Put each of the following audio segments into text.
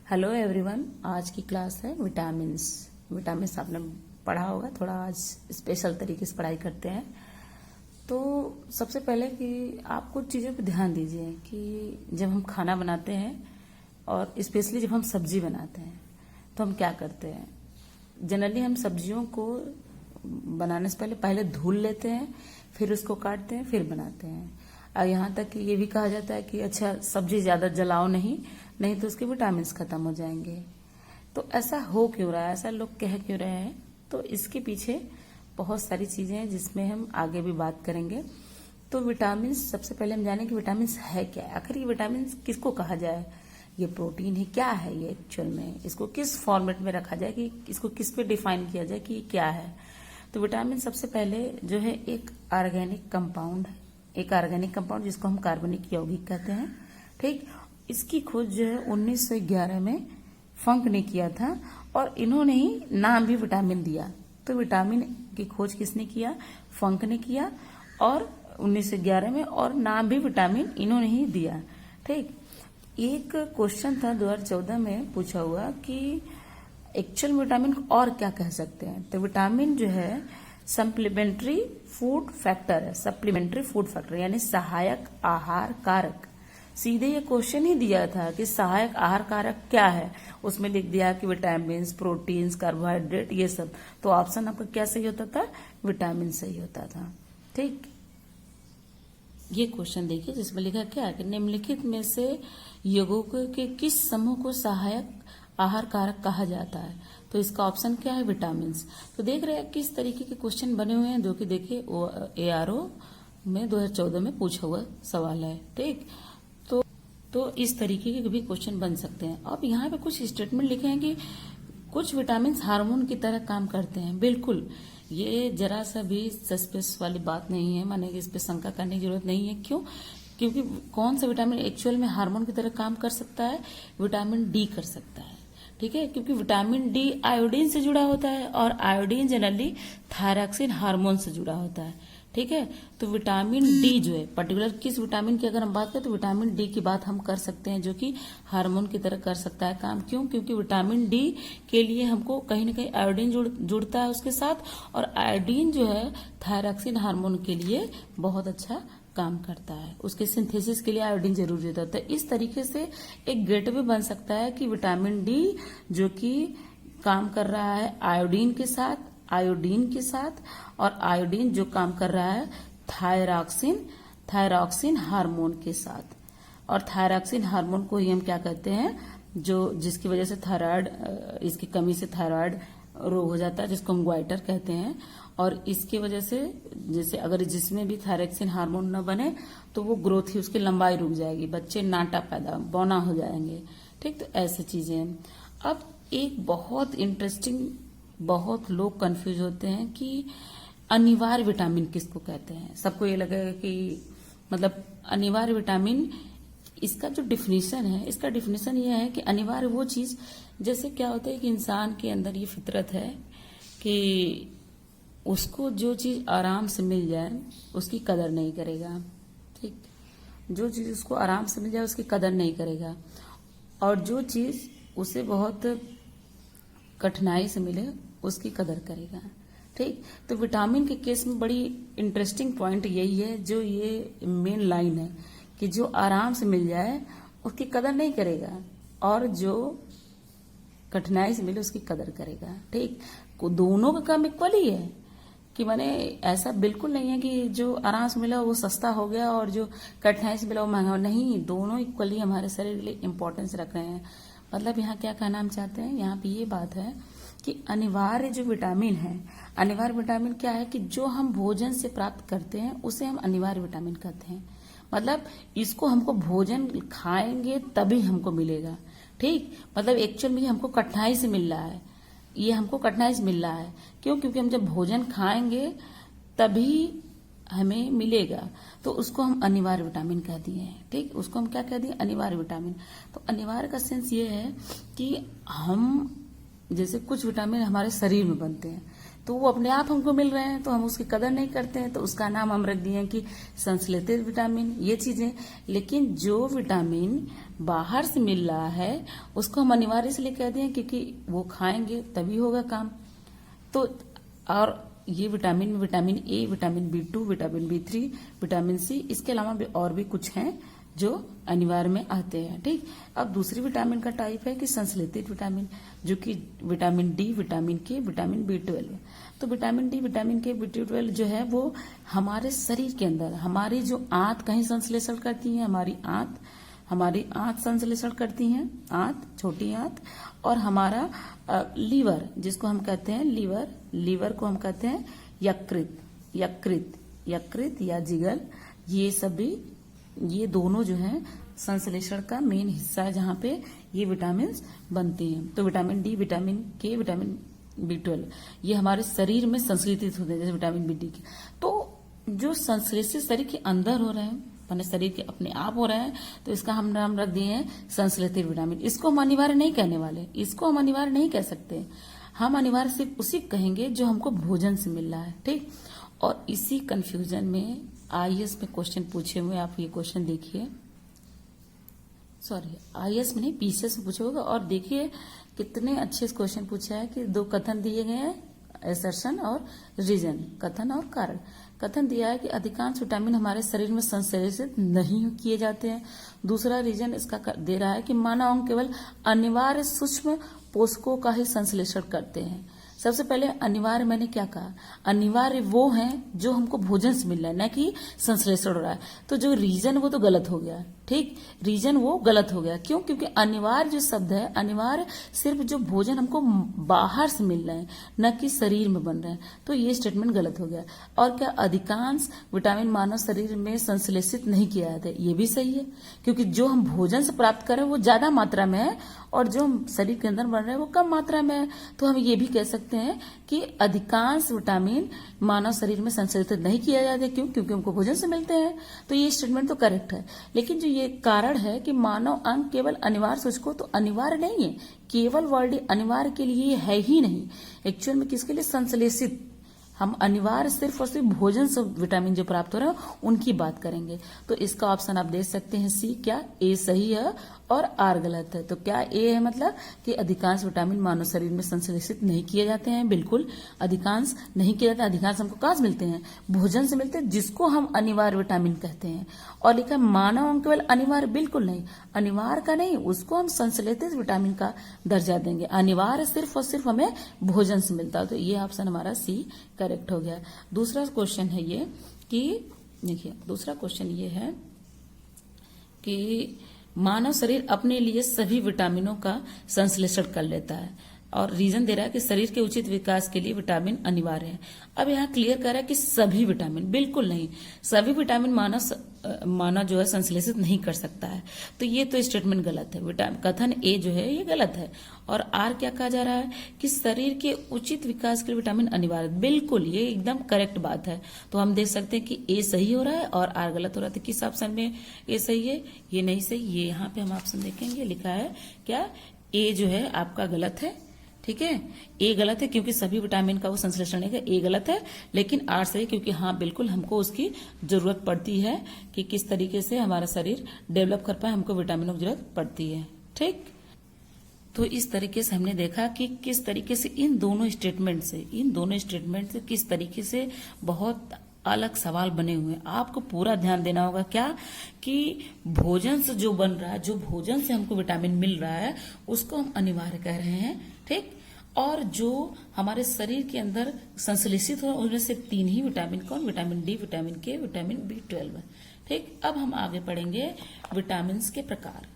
Hello everyone. आज की class है विटामिन्स। विटामिन्स आपने पढ़ा होगा, थोड़ा आज स्पेशल तरीके से पढ़ाई करते हैं। तो सबसे पहले कि आप कुछ चीज़ों पर ध्यान दीजिए कि जब हम खाना बनाते हैं और स्पेशली जब हम सब्जी बनाते हैं तो हम क्या करते हैं। जनरली हम सब्जियों को बनाने से पहले धुल लेते हैं, फिर उसको काटते हैं, फिर बनाते हैं। और यहाँ तक कि ये भी कहा जाता है कि अच्छा सब्जी ज़्यादा जलाओ नहीं तो उसके विटामिन खत्म हो जाएंगे। तो ऐसा हो क्यों रहा है, ऐसा लोग कह क्यों रहे हैं, तो इसके पीछे बहुत सारी चीज़ें हैं जिसमें हम आगे भी बात करेंगे। तो विटामिन, सबसे पहले हम जानें कि विटामिन है क्या है। आखिर ये विटामिन किसको कहा जाए, ये प्रोटीन है, क्या है ये एक्चुअल में, इसको किस फॉर्मेट में रखा जाए, कि इसको किस पे डिफाइन किया जाए कि क्या है। तो विटामिन सबसे पहले जो है एक ऑर्गेनिक कंपाउंड है, एक ऑर्गेनिक कंपाउंड जिसको हम कार्बनिक यौगिक कहते हैं। ठीक, इसकी खोज जो है 1911 में फंक ने किया था और इन्होंने ही नाम भी विटामिन दिया। तो विटामिन की खोज किसने किया, फंक ने किया और 1911 में, और नाम भी विटामिन इन्होंने ही दिया। ठीक, एक क्वेश्चन था 2014 में पूछा हुआ कि एक्चुअल विटामिन और क्या कह सकते हैं। तो विटामिन जो है सप्लीमेंट्री फूड फैक्टर है, सप्लीमेंट्री फूड फैक्टर यानी सहायक आहार कारक। सीधे ये क्वेश्चन ही दिया था कि सहायक आहार कारक क्या है, उसमें लिख दिया कि विटामिन, प्रोटीन्स, कार्बोहाइड्रेट, ये सब। तो ऑप्शन आपका क्या सही होता था, विटामिन सही होता था। ठीक, ये क्वेश्चन देखिए जिसमें लिखा क्या है कि निम्नलिखित में से यौगिकों के किस समूह को सहायक आहार कारक कहा जाता है। तो इसका ऑप्शन क्या है, विटामिन। तो देख रहे हैं किस तरीके के क्वेश्चन बने हुए हैं, जो कि देखिए ARO में 2014 में पूछा हुआ सवाल है। ठीक, तो इस तरीके के भी क्वेश्चन बन सकते हैं। अब यहाँ पे कुछ स्टेटमेंट लिखे हैं कि कुछ विटामिन हार्मोन की तरह काम करते हैं। बिल्कुल, ये जरा सा भी सस्पेंस वाली बात नहीं है, माने कि इस पे शंका करने की जरूरत नहीं है। क्यों? क्योंकि कौन सा विटामिन एक्चुअल में हार्मोन की तरह काम कर सकता है, विटामिन डी कर सकता है। ठीक है, क्योंकि विटामिन डी आयोडीन से जुड़ा होता है और आयोडीन जनरली थायरॉक्सिन हार्मोन से जुड़ा होता है। ठीक है, तो विटामिन डी जो है, पर्टिकुलर किस विटामिन की अगर हम बात करें तो विटामिन डी की बात हम कर सकते हैं, जो कि हार्मोन की तरह कर सकता है काम। क्यों? क्योंकि विटामिन डी के लिए हमको कहीं ना कहीं आयोडीन जुड़ता है उसके साथ, और आयोडीन जो है थायरॉक्सिन हार्मोन के लिए बहुत अच्छा काम करता है, उसके सिंथेसिस के लिए आयोडीन जरूरी होता है। इस तरीके से एक गेटवे बन सकता है कि विटामिन डी जो कि काम कर रहा है आयोडीन के साथ, और आयोडीन जो काम कर रहा है थायरॉक्सिन हार्मोन के साथ। और थायरॉक्सिन हार्मोन को ही हम क्या कहते हैं, जो जिसकी वजह से थायराइड, इसकी कमी से थायराइड रोग हो जाता है, जिसको हम ग्वाइटर कहते हैं। और इसकी वजह से जैसे अगर जिसमें भी थायरॉक्सिन हार्मोन न बने तो वो ग्रोथ ही, उसकी लंबाई रुक जाएगी, बच्चे नाटा पैदा बौना हो जाएंगे। ठीक, तो ऐसी चीजें हैं। अब एक बहुत इंटरेस्टिंग, बहुत लोग कंफ्यूज होते हैं कि अनिवार्य विटामिन किसको कहते हैं। सबको ये लगेगा कि मतलब अनिवार्य विटामिन, इसका जो डिफिनीशन है, इसका डिफिनीशन ये है कि अनिवार्य वो चीज, जैसे क्या होता है कि इंसान के अंदर ये फितरत है कि उसको जो चीज आराम से मिल जाए उसकी कदर नहीं करेगा। ठीक, जो चीज उसको आराम से मिल जाए उसकी कदर नहीं करेगा, और जो चीज उसे बहुत कठिनाई से मिले उसकी कदर करेगा। ठीक, तो विटामिन के केस में बड़ी इंटरेस्टिंग पॉइंट यही है, जो ये मेन लाइन है कि जो आराम से मिल जाए उसकी कदर नहीं करेगा, और जो कठिनाई से मिले उसकी कदर करेगा। ठीक, दोनों का काम इक्वल ही है, कि माने ऐसा बिल्कुल नहीं है कि जो आराम से मिला वो सस्ता हो गया और जो कठिनाई से मिला वो महंगा। नहीं, दोनों इक्वली हमारे शरीर के लिए इम्पोर्टेंस रख रहे हैं। मतलब यहाँ क्या कहना हम चाहते हैं, यहाँ पे ये बात है कि अनिवार्य जो विटामिन है, अनिवार्य विटामिन क्या है कि जो हम भोजन से प्राप्त करते हैं उसे हम अनिवार्य विटामिन कहते हैं। मतलब इसको हमको भोजन खाएंगे तभी हमको मिलेगा। ठीक, मतलब एक्चुअल में हमको कठिनाई से मिल रहा है, ये हमको कठिनाई से मिल रहा है। क्यों? क्योंकि हम जब भोजन खाएंगे तभी हमें मिलेगा, तो उसको हम अनिवार्य विटामिन कह दिए हैं। ठीक, उसको हम क्या कह दिए, अनिवार्य विटामिन। तो अनिवार्य का सेंस ये है कि हम, जैसे कुछ विटामिन हमारे शरीर में बनते हैं तो वो अपने आप हमको मिल रहे हैं तो हम उसकी कदर नहीं करते हैं, तो उसका नाम हम रख दिए हैं कि संश्लेषित विटामिन, ये चीजें। लेकिन जो विटामिन बाहर से मिल रहा है उसको हम अनिवार्य इसलिए कहते हैं क्योंकि वो खाएंगे तभी होगा काम। तो और ये विटामिन में vitamin A, vitamin B2, vitamin B3, vitamin C, इसके अलावा भी और भी कुछ हैं जो अनिवार्य में आते हैं। ठीक, अब दूसरी विटामिन का टाइप है कि संश्लेषित विटामिन, जो कि विटामिन डी, विटामिन के, विटामिन B12। तो विटामिन डी, विटामिन के, B12 जो है वो हमारे शरीर के अंदर हमारी जो आंत कहीं संश्लेषण करती है, हमारी आंत संश्लेषण करती हैं, आंत, छोटी आंत, और हमारा लीवर, जिसको हम कहते हैं लीवर को हम कहते हैं यकृत या जिगर, ये सभी, ये दोनों जो है संश्लेषण का मेन हिस्सा है जहां पे ये विटामिन बनते हैं। तो विटामिन डी, विटामिन के, विटामिन B12 ये हमारे शरीर में संश्लेषित होते हैं, जैसे विटामिन B के। तो जो संश्लेषित शरीर के अंदर हो रहे हैं, अपने शरीर के अपने आप हो रहे हैं, तो इसका हम नाम रख दिए हैं संश्लेषित विटामिन। इसको हम अनिवार्य नहीं कहने वाले, इसको हम अनिवार्य नहीं कह सकते। हम अनिवार्य सिर्फ उसी कहेंगे जो हमको भोजन से मिल रहा है। ठीक, और इसी कंफ्यूजन में IAS में क्वेश्चन पूछे हुए, आप ये क्वेश्चन देखिए, सॉरी IAS में नहीं, PCS में पूछे होगा, और देखिए कितने अच्छे क्वेश्चन पूछा है कि 2 कथन दिए गए हैं, असर्शन और रीजन, कथन और कारण। कथन दिया है कि अधिकांश विटामिन हमारे शरीर में संश्लेषित नहीं किए जाते हैं। दूसरा रीजन इसका दे रहा है कि मानव अंग केवल अनिवार्य सूक्ष्म पोषकों का ही संश्लेषण करते हैं। सबसे पहले अनिवार्य मैंने क्या कहा, अनिवार्य वो हैं जो हमको भोजन से मिल रहा है, न कि संश्लेषण हो रहा है। तो जो रीजन वो तो गलत हो गया। ठीक, रीजन वो गलत हो गया। क्यों? क्योंकि अनिवार्य जो शब्द है, अनिवार्य सिर्फ जो भोजन हमको बाहर से मिल रहे हैं, न कि शरीर में बन रहे हैं। तो ये स्टेटमेंट गलत हो गया। और क्या अधिकांश विटामिन मानव शरीर में संश्लेषित नहीं किया जाता है, ये भी सही है, क्योंकि जो हम भोजन से प्राप्त करें वो ज्यादा मात्रा में है और जो हम शरीर के अंदर बन रहे हैं वो कम मात्रा में है। तो हम ये भी कह सकते हैं कि अधिकांश विटामिन मानव शरीर में संश्लेषित नहीं किया जाता। क्यों? क्योंकि हमको भोजन से मिलते हैं। तो ये स्टेटमेंट तो करेक्ट है। लेकिन जो ये कारण है कि मानव अंग केवल अनिवार्य सूचकों, तो अनिवार्य नहीं है, केवल वर्ड अनिवार्य के लिए है ही नहीं। एक्चुअल में किसके लिए? संश्लेषित। हम अनिवार्य सिर्फ और सिर्फ भोजन से विटामिन जो प्राप्त हो रहे हैं उनकी बात करेंगे। तो इसका ऑप्शन आप देख सकते हैं सी, क्या ए सही है और आर गलत है। तो क्या ए है मतलब कि अधिकांश विटामिन मानव शरीर में संश्लेषित नहीं किए जाते हैं? बिल्कुल अधिकांश नहीं किए जाते। अधिकांश हमको कहाँ से मिलते हैं? भोजन से मिलते हैं, जिसको हम अनिवार्य विटामिन कहते हैं। और लिखा मानव अंग केवल अनिवार्य, बिल्कुल नहीं, अनिवार्य का नहीं, उसको हम संश्लेषित विटामिन का दर्जा देंगे। अनिवार्य सिर्फ और सिर्फ हमें भोजन से मिलता है। तो ये ऑप्शन हमारा सी करेक्ट हो गया। दूसरा क्वेश्चन है ये कि देखिए, दूसरा क्वेश्चन ये है कि मानव शरीर अपने लिए सभी विटामिनों का संश्लेषण कर लेता है, और रीजन दे रहा है कि शरीर के उचित विकास के लिए विटामिन अनिवार्य है। अब यहाँ क्लियर कर रहा है कि सभी विटामिन, बिल्कुल नहीं, सभी विटामिन मानव जो है संश्लेषित नहीं कर सकता है। तो ये तो स्टेटमेंट गलत है। कथन ए जो है ये गलत है। और आर क्या कहा जा रहा है कि शरीर के उचित विकास के लिए विटामिन अनिवार्य, बिल्कुल ये एकदम करेक्ट बात है। तो हम देख सकते हैं कि ए सही हो रहा है और आर गलत हो रहा है। तो किस ऑप्शन में ए सही है? ये नहीं सही। ये यहाँ पे हम ऑप्शन देखेंगे, लिखा है क्या, ए जो है आपका गलत है। ठीक है, ए गलत है क्योंकि सभी विटामिन का वो संश्लेषण नहीं है, ए गलत है। लेकिन आर सही, क्योंकि हाँ बिल्कुल हमको उसकी जरूरत पड़ती है कि किस तरीके से हमारा शरीर डेवलप कर पाए, हमको विटामिनों की जरूरत पड़ती है। ठीक, तो इस तरीके से हमने देखा कि किस तरीके से इन दोनों स्टेटमेंट से किस तरीके से बहुत अलग सवाल बने हुए हैं। आपको पूरा ध्यान देना होगा क्या, कि भोजन से जो बन रहा है, जो भोजन से हमको विटामिन मिल रहा है उसको हम अनिवार्य कह रहे हैं। ठीक, और जो हमारे शरीर के अंदर संश्लेषित हो उनमें से 3 ही विटामिन, कौन? विटामिन डी, विटामिन के, विटामिन B12। ठीक, अब हम आगे पढ़ेंगे विटामिन के प्रकार।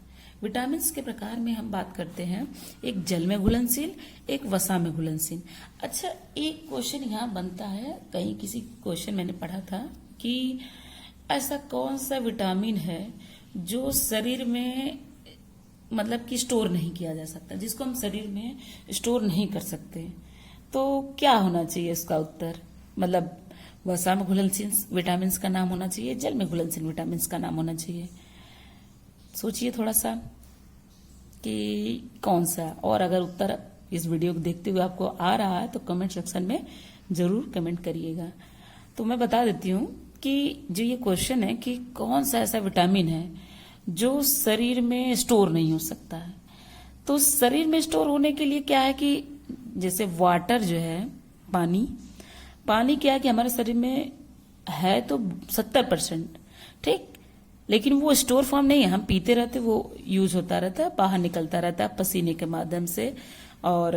विटामिन के प्रकार में हम बात करते हैं, एक जल में घुलनशील, एक वसा में घुलनशील। अच्छा, एक क्वेश्चन यहाँ बनता है, कहीं किसी क्वेश्चन मैंने पढ़ा था कि ऐसा कौन सा विटामिन है जो शरीर में मतलब कि स्टोर नहीं किया जा सकता, जिसको हम शरीर में स्टोर नहीं कर सकते। तो क्या होना चाहिए इसका उत्तर? मतलब वसा में घुलनशील विटामिन का नाम होना चाहिए, जल में घुलनशील विटामिन का नाम होना चाहिए। सोचिए थोड़ा सा कि कौन सा। और अगर उत्तर इस वीडियो को देखते हुए आपको आ रहा है तो कमेंट सेक्शन में जरूर कमेंट करिएगा। तो मैं बता देती हूँ कि जो ये क्वेश्चन है कि कौन सा ऐसा विटामिन है जो शरीर में स्टोर नहीं हो सकता है। तो शरीर में स्टोर होने के लिए क्या है कि जैसे वाटर जो है, पानी, पानी क्या है कि हमारे शरीर में है तो 70%, ठीक, लेकिन वो स्टोर फॉर्म नहीं है, हम पीते रहते, वो यूज होता रहता है, बाहर निकलता रहता है पसीने के माध्यम से और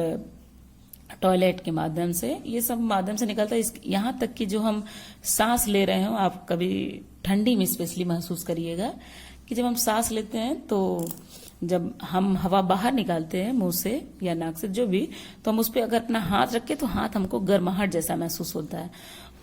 टॉयलेट के माध्यम से, ये सब माध्यम से निकलता है। यहाँ तक कि जो हम सांस ले रहे हो, आप कभी ठंडी में स्पेशली महसूस करिएगा कि जब हम सांस लेते हैं तो जब हम हवा बाहर निकालते हैं मुंह से या नाक से, जो भी, तो हम उस पर अगर अपना हाथ रखें तो हाथ हमको गर्माहट जैसा महसूस होता है।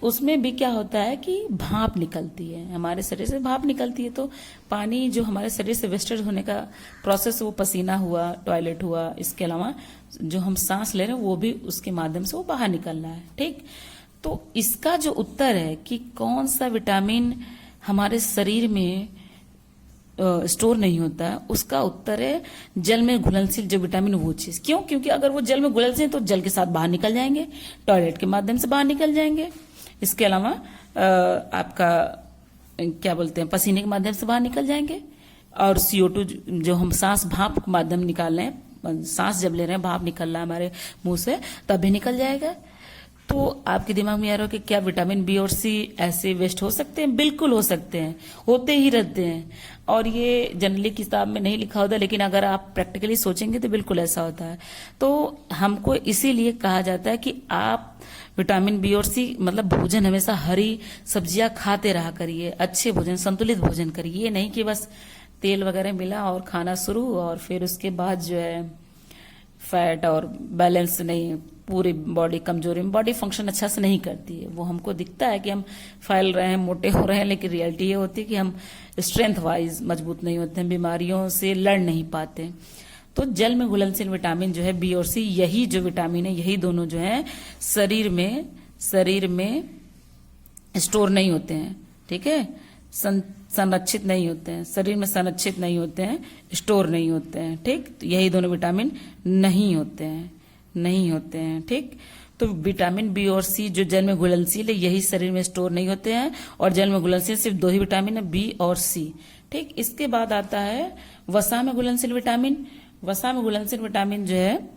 उसमें भी क्या होता है कि भाप निकलती है, हमारे शरीर से भाप निकलती है। तो पानी जो हमारे शरीर से वेस्टेज होने का प्रोसेस, वो पसीना हुआ, टॉयलेट हुआ, इसके अलावा जो हम सांस ले रहे हैं वो भी उसके माध्यम से वो बाहर निकलना है, ठीक। तो इसका जो उत्तर है कि कौन सा विटामिन हमारे शरीर में स्टोर नहीं होता है, उसका उत्तर है जल में घुलनशील जो विटामिन, वो चीज। क्यों? क्योंकि अगर वो जल में घुलनशील है तो जल के साथ बाहर निकल जाएंगे, टॉयलेट के माध्यम से बाहर निकल जाएंगे, इसके अलावा आपका क्या बोलते हैं, पसीने के माध्यम से बाहर निकल जाएंगे, और CO2 जो हम सांस भाप के माध्यम निकाल रहे हैं, सांस जब ले रहे हैं भाप निकल रहा है हमारे मुंह से, तब भी निकल जाएगा। तो आपके दिमाग में आ रहा हो कि क्या विटामिन बी और सी ऐसे वेस्ट हो सकते हैं? बिल्कुल हो सकते हैं, होते ही रहते हैं, और ये जनरली किताब में नहीं लिखा होता, लेकिन अगर आप प्रैक्टिकली सोचेंगे तो बिल्कुल ऐसा होता है। तो हमको इसीलिए कहा जाता है कि आप विटामिन बी और सी, मतलब भोजन हमेशा हरी सब्जियां खाते रहा करिए, अच्छे भोजन, संतुलित भोजन करिए। ये नहीं कि बस तेल वगैरह मिला और खाना शुरू, और फिर उसके बाद जो है फैट और बैलेंस नहीं, पूरी बॉडी कमजोरी में, बॉडी फंक्शन अच्छा से नहीं करती है। वो हमको दिखता है कि हम फैल रहे हैं, मोटे हो रहे हैं, लेकिन रियलिटी ये होती है कि हम स्ट्रेंथ वाइज मजबूत नहीं होते हैं, बीमारियों से लड़ नहीं पाते। तो जल में घुलनशील विटामिन जो है बी और सी, यही जो विटामिन है, यही दोनों जो है शरीर में स्टोर नहीं होते हैं, ठीक है, संरक्षित नहीं होते हैं, शरीर में संरक्षित नहीं होते हैं, स्टोर नहीं होते हैं, ठीक। तो यही दोनों विटामिन नहीं होते हैं, ठीक। तो विटामिन बी और सी जो जल में घुलनशील है, यही शरीर में स्टोर नहीं होते हैं, और जल में घुलनशील सिर्फ दो ही विटामिन है, बी और सी, ठीक। इसके बाद आता है वसा में घुलनशील विटामिन। वसा में घुलनशील विटामिन जो है,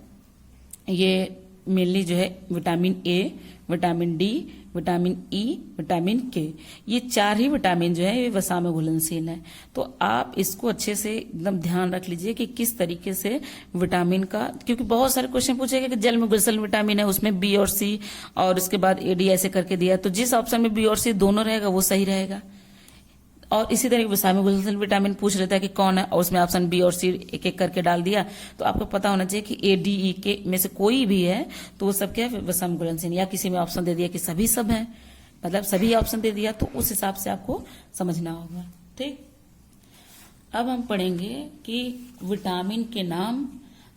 ये मेनली जो है vitamin A, vitamin D, vitamin E, vitamin के, ये चार ही विटामिन जो है ये वसा में घुलनशील है। तो आप इसको अच्छे से एकदम ध्यान रख लीजिए कि किस तरीके से विटामिन का, क्योंकि बहुत सारे क्वेश्चन पूछेगा कि जल में घुलनशील विटामिन है, उसमें बी और सी और उसके बाद एडी ऐसे करके दिया, तो जिस ऑप्शन में बी और सी दोनों रहेगा वो सही रहेगा। और इसी तरह वसा में घुलनशील विटामिन पूछ लेता है कि कौन है, और उसमें ऑप्शन बी और सी एक एक करके डाल दिया, तो आपको पता होना चाहिए कि ए डी ई के में से कोई भी है तो वो सब क्या है, वसा में घुलनशील। या किसी में ऑप्शन दे दिया कि सभी सब हैं, मतलब सभी ऑप्शन दे दिया, तो उस हिसाब से आपको समझना होगा, ठीक। अब हम पढ़ेंगे कि विटामिन के नाम,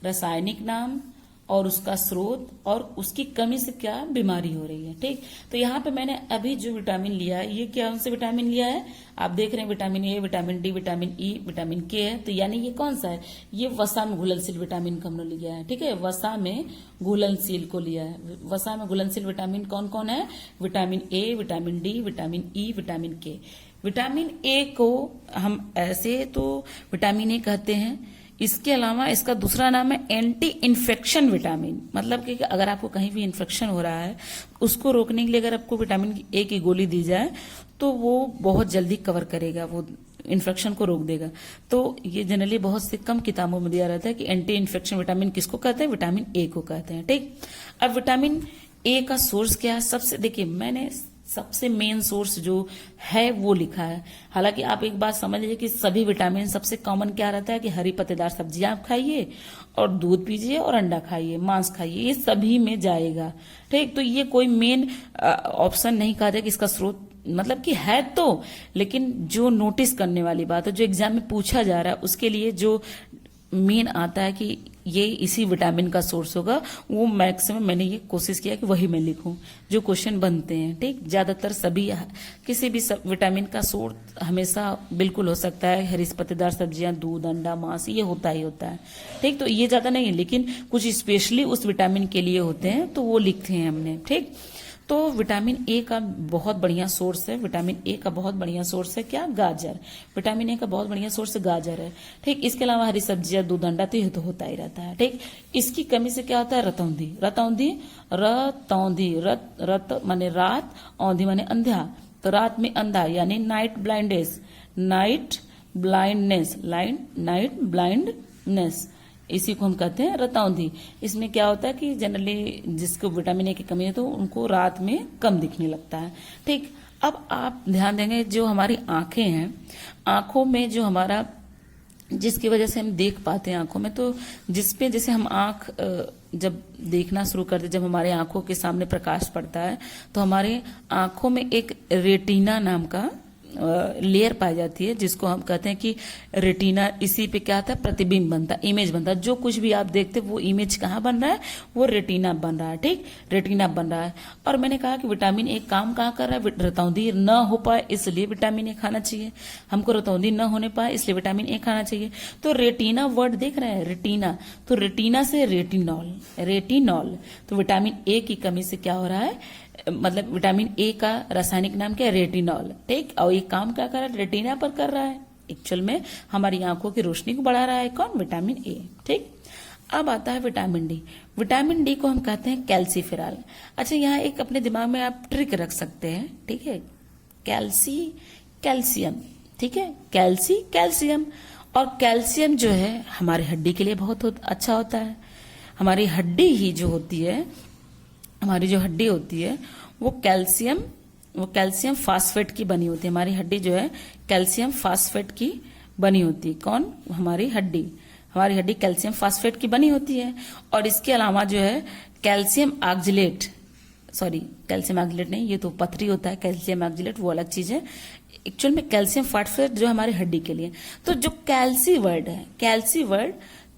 रासायनिक नाम और उसका स्रोत, और उसकी कमी से क्या बीमारी हो रही है, ठीक। तो यहाँ पे मैंने अभी जो विटामिन लिया है, ये क्या से विटामिन लिया है, आप देख रहे हैं vitamin A, vitamin D, vitamin E, vitamin के है, तो यानी ये कौन सा है, ये वसा में घुलनशील विटामिन को हमने लिया है, ठीक है, वसा में घुलनशील को लिया है। वसा में घुलनशील विटामिन कौन कौन है, vitamin A, vitamin D, vitamin E, vitamin के। विटामिन ए को हम ऐसे तो विटामिन ए कहते हैं, इसके अलावा इसका दूसरा नाम है एंटी इन्फेक्शन विटामिन, मतलब कि अगर आपको कहीं भी इन्फेक्शन हो रहा है उसको रोकने के लिए अगर आपको विटामिन ए की गोली दी जाए तो वो बहुत जल्दी कवर करेगा, वो इन्फेक्शन को रोक देगा। तो ये जनरली बहुत से कम किताबों में दिया रहता है कि एंटी इन्फेक्शन विटामिन किसको कहते हैं, विटामिन ए को कहते हैं, ठीक। अब विटामिन ए का सोर्स क्या है, सबसे देखिए मैंने सबसे मेन सोर्स जो है वो लिखा है। हालांकि आप एक बात समझ लीजिए कि सभी विटामिन सबसे कॉमन क्या रहता है कि हरी पत्तेदार सब्जियां आप खाइए और दूध पीजिए और अंडा खाइए, मांस खाइए, ये सभी में जाएगा, ठीक। तो ये कोई मेन ऑप्शन नहीं कहा जाए कि इसका स्रोत, मतलब कि है तो, लेकिन जो नोटिस करने वाली बात है, जो एग्जाम में पूछा जा रहा है, उसके लिए जो मेन आता है कि ये इसी विटामिन का सोर्स होगा, वो मैक्सिमम मैंने ये कोशिश किया कि वही मैं लिखूं जो क्वेश्चन बनते हैं, ठीक। ज्यादातर सभी किसी भी विटामिन का सोर्स हमेशा बिल्कुल हो सकता है, हरी पत्तेदार सब्जियां, दूध, अंडा, मांस, ये होता ही होता है, ठीक। तो ये ज्यादा नहीं है, लेकिन कुछ स्पेशली उस विटामिन के लिए होते हैं तो वो लिखते हैं हमने, ठीक। तो विटामिन ए का बहुत बढ़िया सोर्स है, विटामिन ए का बहुत बढ़िया सोर्स है क्या, गाजर। विटामिन ए का बहुत बढ़िया सोर्स गाजर है, ठीक। इसके अलावा हरी सब्जियां, दूध, अंडा, तो ये तो होता ही रहता है, ठीक। इसकी कमी से क्या होता है, रतौंधी। रतौंधी, रतौंधी, रत माने रात, औंधी माने अंधा, तो रात में अंधा यानी night blindness, night blindness, night blindness, इसी को हम कहते हैं रतौंधी। इसमें क्या होता है कि जनरली जिसको विटामिन ए की कमी है तो उनको रात में कम दिखने लगता है, ठीक। अब आप ध्यान देंगे जो हमारी आंखें हैं, आंखों में जो हमारा, जिसकी वजह से हम देख पाते हैं आंखों में, तो जिसपे जैसे हम आंख जब देखना शुरू करते, जब हमारे आंखों के सामने प्रकाश पड़ता है तो हमारे आंखों में एक रेटिना नाम का लेयर पाई जाती है, जिसको हम कहते हैं कि रेटिना, इसी पे क्या आता है, प्रतिबिंब बनता है, इमेज बनता है। जो कुछ भी आप देखते वो इमेज कहाँ बन रहा है, वो रेटिना बन रहा है, ठीक, रेटिना बन रहा है। और मैंने कहा कि विटामिन ए काम कहाँ कर रहा है, रतौंधी न हो पाए इसलिए विटामिन ए खाना चाहिए, हमको रतौंधी न होने पाए इसलिए विटामिन ए खाना चाहिए। तो रेटिना वर्ड देख रहे हैं, रेटिना, तो रेटिना से रेटिनॉल, रेटिनॉल, तो विटामिन ए की कमी से क्या हो रहा है, मतलब विटामिन ए का रासायनिक नाम क्या है, रेटिनॉल, ठीक। और ये काम क्या कर रहा है, रेटिना पर कर रहा है, एक्चुअल में हमारी आंखों की रोशनी को बढ़ा रहा है, कौन, विटामिन ए, ठीक। अब आता है विटामिन डी। विटामिन डी को हम कहते हैं कैल्सीफेरॉल। अच्छा, यहाँ एक अपने दिमाग में आप ट्रिक रख सकते हैं, ठीक है, कैल्शियम, ठीक है, कैल्शियम, और कैल्शियम जो है हमारी हड्डी के लिए बहुत अच्छा होता है। हमारी हड्डी ही जो होती है, हमारी जो हड्डी होती है वो कैल्शियम फास्फेट की बनी होती है। हमारी हड्डी जो है कैल्शियम फास्फेट की बनी होती है, कौन, हमारी हड्डी कैल्शियम फास्फेट की बनी होती है। और इसके अलावा जो है कैल्शियम ऑक्जेलेट नहीं, ये तो पथरी होता है, कैल्शियम ऑक्जेलेट वो अलग चीज है। एक्चुअल में कैल्शियम फास्फेट जो हमारी हड्डी के लिए, तो जो कैल्सी वर्ड है, कैल्सी वर्ड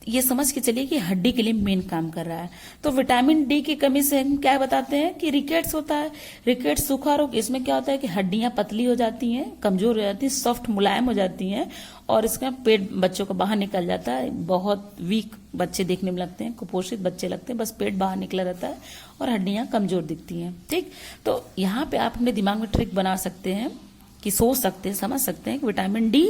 ये समझ के चलिए कि हड्डी के लिए मेन काम कर रहा है। तो विटामिन डी की कमी से हम क्या बताते हैं कि रिकेट्स होता है, रिकेट्स, सूखा रोग। इसमें क्या होता है कि हड्डियां पतली हो जाती हैं, कमजोर हो जाती हैं, सॉफ्ट मुलायम हो जाती हैं, और इसका पेट बच्चों का बाहर निकल जाता है। बहुत वीक बच्चे देखने में लगते हैं, कुपोषित बच्चे लगते हैं, बस पेट बाहर निकला रहता है और हड्डियां कमजोर दिखती हैं, ठीक। तो यहाँ पे आप अपने दिमाग में ट्रिक बना सकते हैं कि सोच सकते हैं, समझ सकते हैं कि विटामिन डी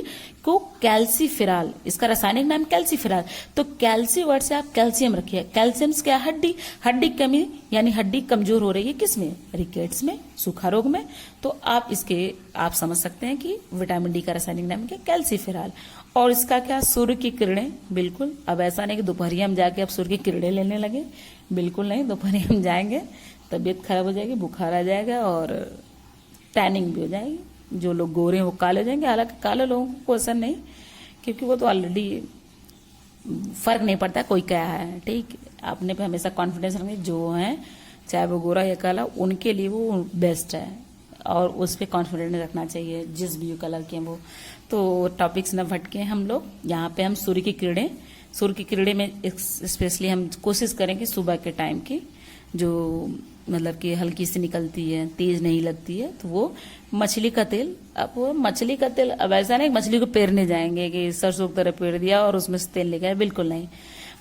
को कैल्सीफेरॉल, इसका रासायनिक नाम कैल्सीफेरॉल, तो कैल्सी वर्ड से आप कैल्शियम रखिए। कैल्शियम से क्या, हड्डी कमी, यानी हड्डी कमजोर हो रही है, किसमें, रिकेट्स में, सूखा रोग में। तो आप समझ सकते हैं कि विटामिन डी का रासायनिक नाम क्या, कैल्सीफेरॉल। और इसका क्या, सूर्य की किरणें, बिल्कुल। अब ऐसा नहीं कि दोपहर हम जाके अब सूर्य की किरणें लेने लगे, बिल्कुल नहीं। दोपहर हम जाएंगे, तबीयत खराब हो जाएगी, बुखार आ जाएगा और टैनिंग भी हो जाएगी। जो लोग गोरे हैं वो काले हो जाएंगे, हालांकि काले लोगों को असर नहीं, क्योंकि वो तो ऑलरेडी फर्क नहीं पड़ता कोई क्या है, ठीक। अपने पे हमेशा कॉन्फिडेंस रखें, जो है चाहे वो गोरा या काला, उनके लिए वो बेस्ट है, और उस पर कॉन्फिडेंस रखना चाहिए, जिस भी कलर के हैं वो। तो टॉपिक्स न भटके हम लोग, यहाँ पे हम सूर्य की किरणें में स्पेशली हम कोशिश करेंगे सुबह के टाइम की, जो मतलब कि हल्की सी निकलती है, तेज नहीं लगती है, तो वो मछली का तेल। अब वो मछली का तेल, अब ऐसा नहीं मछली को पेरने जाएंगे कि सरसों की तरह पेर दिया और उसमें से तेल निकाले, बिल्कुल नहीं।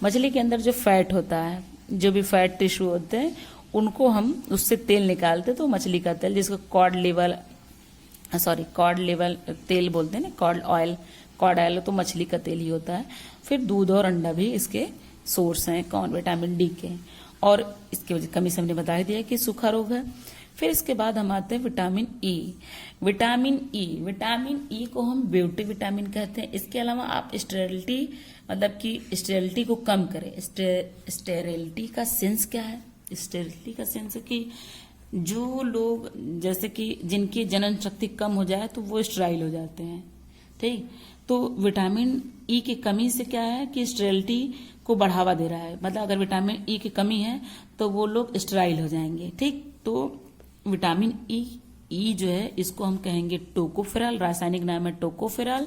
मछली के अंदर जो फैट होता है, जो भी फैट टिश्यू होते हैं, उनको हम उससे तेल निकालते, तो मछली का तेल, जिसको कॉड लेवल तेल बोलते हैं ना, कॉड ऑयल, तो मछली का तेल ही होता है। फिर दूध और अंडा भी इसके सोर्स हैं, कौन, विटामिन डी के। और इसकी वजह कमी से हमने बता दिया कि सूखा रोग है। फिर इसके बाद हम आते हैं विटामिन ई। विटामिन ई को हम ब्यूटी विटामिन कहते हैं। इसके अलावा आप स्टेरिलिटी, मतलब कि स्टेरिलिटी को कम करें। स्टेरिलिटी का सेंस क्या है, स्टेरिलिटी का सेंस है कि जो लोग, जैसे कि जिनकी जनन शक्ति कम हो जाए तो वो स्टेराइल हो जाते हैं, ठीक। तो विटामिन ई की कमी से क्या है कि स्टेरिलिटी को बढ़ावा दे रहा है, मतलब अगर विटामिन ई की कमी है तो वो लोग स्टेराइल हो जाएंगे, ठीक। तो विटामिन ई जो है, इसको हम कहेंगे टोकोफेरॉल, रासायनिक नाम है टोकोफेरॉल।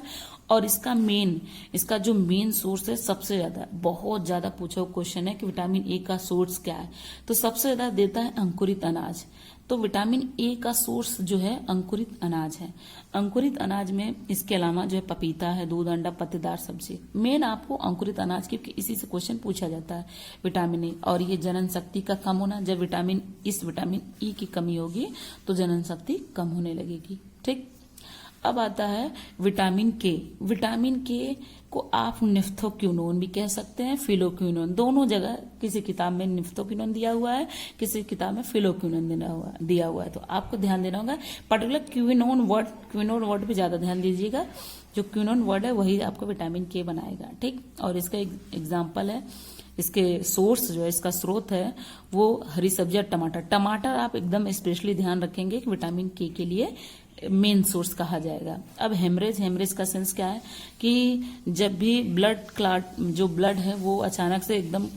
और इसका जो मेन सोर्स है, सबसे ज्यादा, बहुत ज्यादा पूछा हुआ क्वेश्चन है कि विटामिन ए का सोर्स क्या है, तो सबसे ज्यादा देता है अंकुरित अनाज। तो विटामिन ए का सोर्स जो है अंकुरित अनाज है। अंकुरित अनाज में इसके अलावा जो है पपीता है, दूध, अंडा, पत्तेदार सब्जी। मेन आपको अंकुरित अनाज क्योंकि इसी से क्वेश्चन पूछा जाता है विटामिन ए। और ये जनन शक्ति का कम होना, जब विटामिन ई की कमी होगी तो जनन शक्ति कम होने लगेगी। ठीक, अब आता है विटामिन के। विटामिन के को आप निफ्थोक्विनोन भी कह सकते हैं, फिलोक्विनोन। दोनों जगह किसी किताब में निफ्थोक्विनोन दिया हुआ है, किसी किताब में फिलोक्विनोन दिया हुआ है। तो आपको ध्यान देना होगा पर्टिकुलर क्विनोन वर्ड पे ज्यादा ध्यान दीजिएगा। जो क्विनोन वर्ड है वही आपको विटामिन के बनाएगा। ठीक, और इसका एग्जाम्पल है, इसके सोर्स जो है, इसका स्रोत है वो हरी सब्जियां, टमाटर। टमाटर आप एकदम स्पेशली ध्यान रखेंगे कि विटामिन के लिए मेन सोर्स कहा जाएगा। अब हेमरेज का सेंस क्या है कि जब भी ब्लड क्लॉट, जो ब्लड है वो अचानक से एकदम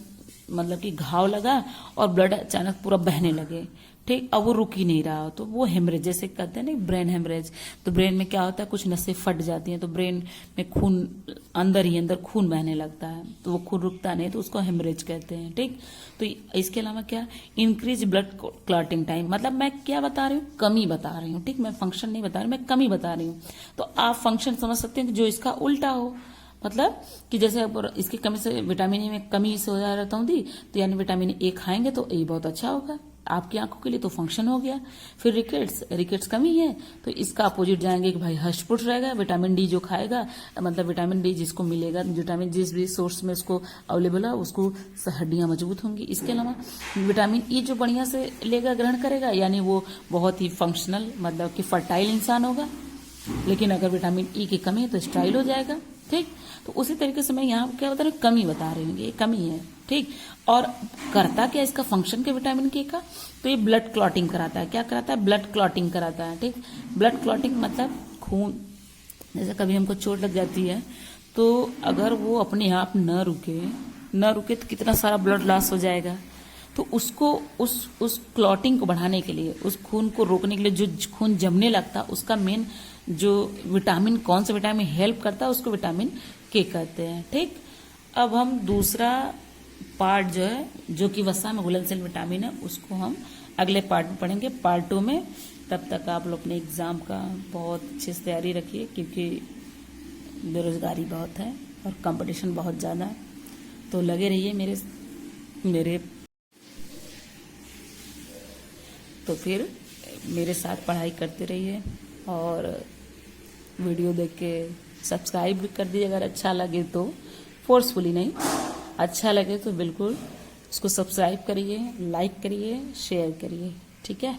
मतलब कि घाव लगा और ब्लड अचानक पूरा बहने लगे, ठीक, अब वो रुक ही नहीं रहा, तो वो हेमरेज, जैसे कहते हैं ना ब्रेन हेमरेज। तो ब्रेन में क्या होता है, कुछ नसें फट जाती हैं तो ब्रेन में खून अंदर खून बहने लगता है, तो वो खून रुकता नहीं, तो उसको हेमरेज कहते हैं। ठीक, तो इसके अलावा क्या, इंक्रीज ब्लड क्लॉटिंग टाइम। मतलब मैं क्या बता रही हूँ, कमी बता रही हूँ। ठीक, मैं फंक्शन नहीं बता रही, मैं कमी बता रही हूँ। तो आप फंक्शन समझ सकते हैं कि जो इसका उल्टा हो, मतलब कि जैसे इसकी कमी से, विटामिन ए में कमी से हो जा रहा हूँ तो यानी विटामिन ए खाएंगे तो ए बहुत अच्छा होगा आपकी आंखों के लिए, तो फंक्शन हो गया। फिर रिकेट्स कमी है तो इसका अपोजिट जाएंगे कि भाई हष्ट-पुष्ट रहेगा। विटामिन डी जो खाएगा, मतलब विटामिन डी जिसको मिलेगा, विटामिन जिस भी सोर्स में उसको अवेलेबल है उसको हड्डियां मजबूत होंगी। इसके अलावा विटामिन ई जो बढ़िया से लेगा, ग्रहण करेगा, यानी वो बहुत ही फंक्शनल, मतलब कि फर्टाइल इंसान होगा। लेकिन अगर विटामिन ई की कमी है तो स्टाइल हो जाएगा। ठीक, तो उसी तरीके से मैं यहाँ क्या बता रही हूँ, कमी बता रही हूँ, ये कमी है। ठीक, और करता क्या इसका फंक्शन के विटामिन के का, तो ये ब्लड क्लॉटिंग कराता है। क्या कराता है, ब्लड क्लॉटिंग कराता है। ठीक, ब्लड क्लॉटिंग मतलब खून, जैसे कभी हमको चोट लग जाती है तो अगर वो अपने आप न रुके तो कितना सारा ब्लड लॉस हो जाएगा। तो उसको उस क्लॉटिंग को बढ़ाने के लिए, उस खून को रोकने के लिए, जो खून जमने लगता, उसका मेन जो विटामिन, कौन सा विटामिन हेल्प करता है, उसको विटामिन के कहते हैं। ठीक, अब हम दूसरा पार्ट जो है, जो कि वसा में घुलनशील विटामिन है, उसको हम अगले पार्ट में पढ़ेंगे, पार्ट 2 में। तब तक आप लोग अपने एग्जाम का बहुत अच्छे से तैयारी रखिए, क्योंकि बेरोजगारी बहुत है और कंपटीशन बहुत ज़्यादा है। तो लगे रहिए मेरे तो फिर मेरे साथ पढ़ाई करते रहिए और वीडियो देख के सब्सक्राइब भी कर दीजिए। अगर अच्छा लगे तो, फोर्सफुली नहीं, अच्छा लगे तो बिल्कुल उसको सब्सक्राइब करिए, लाइक करिए, शेयर करिए। ठीक है।